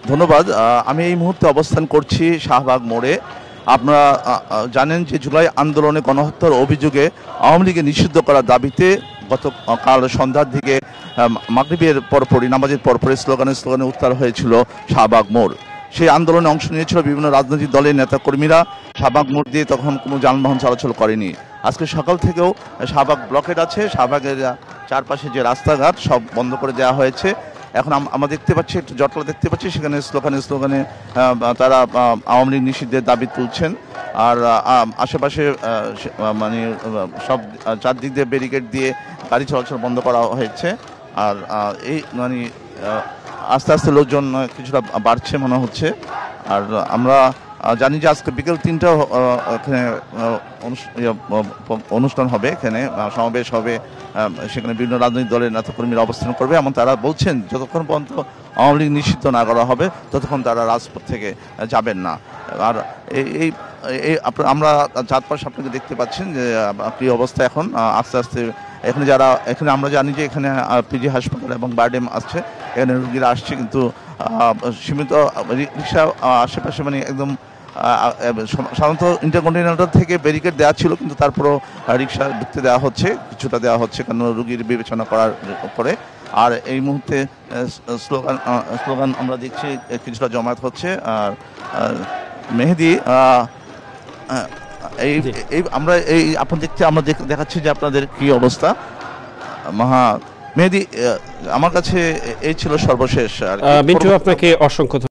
ধন্যবাদ। আমি এই মুহূর্তে অবস্থান করছি শাহবাগ মোড়ে। আপনারা জানেন যে জুলাই আন্দোলনে গণহত্যার অভিযোগে আওয়ামী লীগে নিষিদ্ধ করার দাবিতে গতকাল সন্ধ্যার দিকে মাগরিবের পরপরই নামাজের পরপরই স্লোগানে উত্তাল হয়েছিল শাহবাগ মোড়। সেই আন্দোলনে অংশ নিয়েছিল বিভিন্ন রাজনৈতিক দলের নেতাকর্মীরা। শাহবাগ মোড় দিয়ে তখন কোনো যানবাহন চলাচল করেনি। আজকে সকাল থেকেও শাহবাগ ব্লকেড আছে। শাহবাগের চারপাশে যে রাস্তাঘাট সব বন্ধ করে দেওয়া হয়েছে। এখন আমরা দেখতে পাচ্ছি, একটু জটলা দেখতে পাচ্ছি, সেখানে স্লোগানে তারা আওয়ামী লীগ নিষিদ্ধের দাবি তুলছেন। আর আশেপাশে মানে সব চারদিক দিয়ে ব্যারিকেড দিয়ে গাড়ি চলাচল বন্ধ করা হয়েছে। আর এই মানে আস্তে আস্তে লোকজন কিছুটা বাড়ছে মনে হচ্ছে। আর আমরা জানি যে আজকে বিকেল 3টা এখানে অনুষ্ঠান হবে, এখানে সমাবেশ হবে। সেখানে বিভিন্ন রাজনৈতিক দলের নেতাকর্মীরা অবস্থান করবে এবং তারা বলছেন যতক্ষণ পর্যন্ত আওয়ামী লীগ নিষিদ্ধ না করা হবে ততক্ষণ তারা রাজপথ থেকে যাবেন না। আর এই আমরা চারপাশে আপনাকে দেখতে পাচ্ছেন যে কি অবস্থা এখন। আস্তে আস্তে এখানে আমরা জানি যে এখানে পিজি হাসপাতাল এবং বারডেম আসছে, এখানে রুগীরা আসছে, কিন্তু সীমিত রিক্সা আশেপাশে মানে একদম সাধারণত ইন্টারকন্টিনেন্টাল থেকে ব্যারিকেড দেওয়া ছিল, কিন্তু তারপরও রিক্সা ঢুকতে দেওয়া হচ্ছে, কিছুটা দেওয়া হচ্ছে কারণ রুগীর বিবেচনা করার পরে। আর এই মুহূর্তে স্লোগান আমরা দেখছি কিছুটা জমায়েত হচ্ছে। আর মেহেদী আমরা দেখাচ্ছি যে আপনাদের কি অবস্থা। মেহেদী, আমার কাছে এই ছিল সর্বশেষ। মিন্টু, আপনাকে অসংখ্য